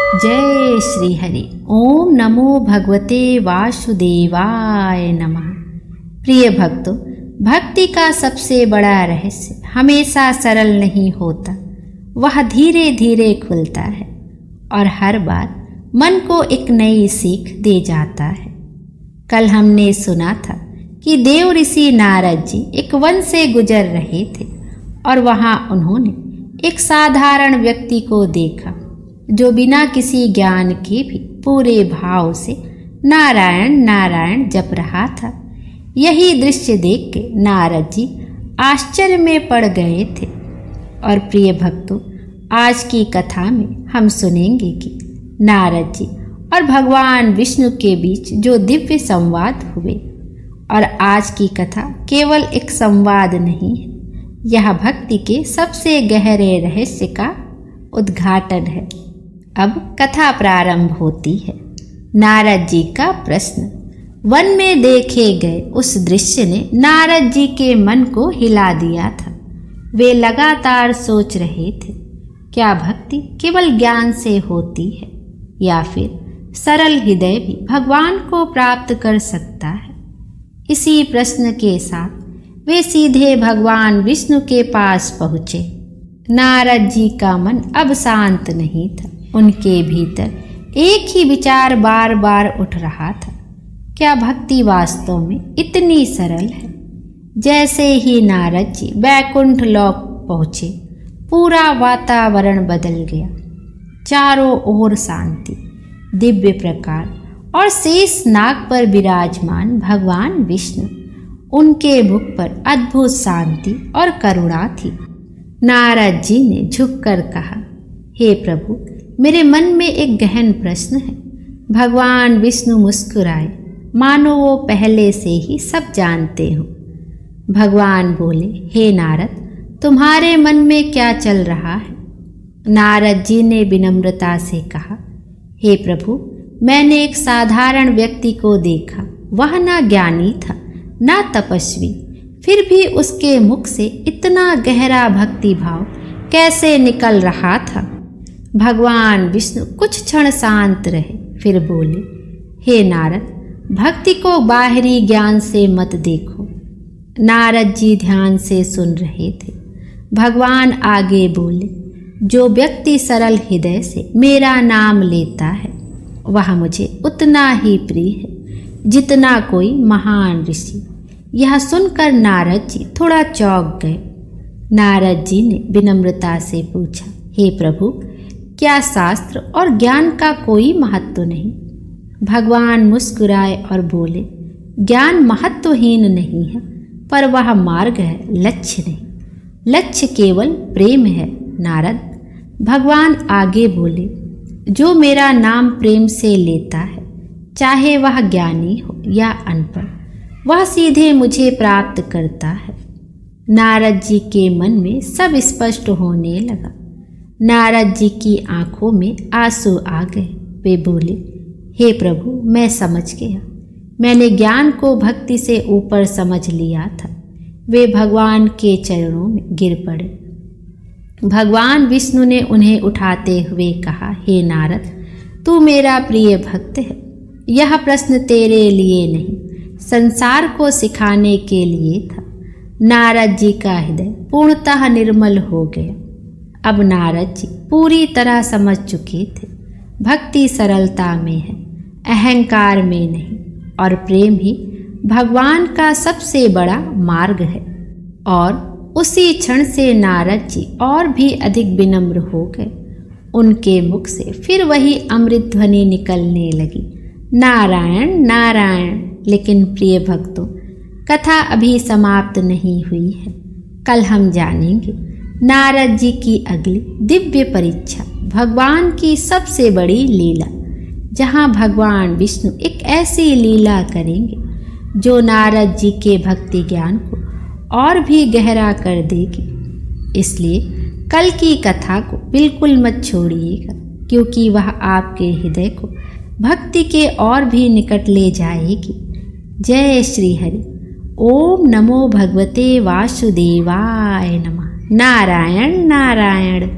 जय श्री हरि। ओम नमो भगवते वासुदेवाय नमः। प्रिय भक्तों, भक्ति का सबसे बड़ा रहस्य हमेशा सरल नहीं होता, वह धीरे धीरे खुलता है और हर बार मन को एक नई सीख दे जाता है। कल हमने सुना था कि देव ऋषि नारद जी एक वन से गुजर रहे थे और वहां उन्होंने एक साधारण व्यक्ति को देखा जो बिना किसी ज्ञान के भी पूरे भाव से नारायण नारायण जप रहा था। यही दृश्य देख के नारद जी आश्चर्य में पड़ गए थे। और प्रिय भक्तों, आज की कथा में हम सुनेंगे कि नारद जी और भगवान विष्णु के बीच जो दिव्य संवाद हुए। और आज की कथा केवल एक संवाद नहीं है, यह भक्ति के सबसे गहरे रहस्य का उद्घाटन है। अब कथा प्रारंभ होती है। नारद जी का प्रश्न। वन में देखे गए उस दृश्य ने नारद जी के मन को हिला दिया था। वे लगातार सोच रहे थे, क्या भक्ति केवल ज्ञान से होती है या फिर सरल हृदय भी भगवान को प्राप्त कर सकता है? इसी प्रश्न के साथ वे सीधे भगवान विष्णु के पास पहुँचे। नारद जी का मन अब शांत नहीं था। उनके भीतर एक ही विचार बार बार उठ रहा था, क्या भक्ति वास्तव में इतनी सरल है? जैसे ही नारद जी वैकुंठ लोक पहुँचे, पूरा वातावरण बदल गया। चारों ओर शांति, दिव्य प्रकाश और शेष नाग पर विराजमान भगवान विष्णु। उनके मुख पर अद्भुत शांति और करुणा थी। नारद जी ने झुककर कहा, हे प्रभु, मेरे मन में एक गहन प्रश्न है। भगवान विष्णु मुस्कुराए, मानो वो पहले से ही सब जानते हो। भगवान बोले, हे नारद, तुम्हारे मन में क्या चल रहा है? नारद जी ने विनम्रता से कहा, हे प्रभु, मैंने एक साधारण व्यक्ति को देखा। वह ना ज्ञानी था ना तपस्वी, फिर भी उसके मुख से इतना गहरा भक्ति भाव कैसे निकल रहा था? भगवान विष्णु कुछ क्षण शांत रहे, फिर बोले, हे नारद, भक्ति को बाहरी ज्ञान से मत देखो। नारद जी ध्यान से सुन रहे थे। भगवान आगे बोले, जो व्यक्ति सरल हृदय से मेरा नाम लेता है वह मुझे उतना ही प्रिय है जितना कोई महान ऋषि। यह सुनकर नारद जी थोड़ा चौंक गए। नारद जी ने विनम्रता से पूछा, हे प्रभु, क्या शास्त्र और ज्ञान का कोई महत्व नहीं? भगवान मुस्कुराए और बोले, ज्ञान महत्वहीन नहीं है, पर वह मार्ग है, लक्ष्य नहीं। लक्ष्य केवल प्रेम है नारद। भगवान आगे बोले, जो मेरा नाम प्रेम से लेता है, चाहे वह ज्ञानी हो या अनपढ़, वह सीधे मुझे प्राप्त करता है। नारद जी के मन में सब स्पष्ट होने लगा। नारद जी की आंखों में आंसू आ गए। वे बोले, हे प्रभु, मैं समझ गया। मैंने ज्ञान को भक्ति से ऊपर समझ लिया था। वे भगवान के चरणों में गिर पड़े। भगवान विष्णु ने उन्हें उठाते हुए कहा, हे नारद, तू मेरा प्रिय भक्त है। यह प्रश्न तेरे लिए नहीं, संसार को सिखाने के लिए था। नारद जी का हृदय पूर्णतः निर्मल हो गया। अब नारद जी पूरी तरह समझ चुके थे, भक्ति सरलता में है, अहंकार में नहीं, और प्रेम ही भगवान का सबसे बड़ा मार्ग है। और उसी क्षण से नारद जी और भी अधिक विनम्र हो गए। उनके मुख से फिर वही अमृत ध्वनि निकलने लगी, नारायण नारायण। लेकिन प्रिय भक्तों, कथा अभी समाप्त नहीं हुई है। कल हम जानेंगे नारद जी की अगली दिव्य परीक्षा, भगवान की सबसे बड़ी लीला, जहां भगवान विष्णु एक ऐसी लीला करेंगे जो नारद जी के भक्ति ज्ञान को और भी गहरा कर देगी। इसलिए कल की कथा को बिल्कुल मत छोड़िएगा, क्योंकि वह आपके हृदय को भक्ति के और भी निकट ले जाएगी। जय श्री हरि। ओम नमो भगवते वासुदेवाय नमः। नारायण नारायण।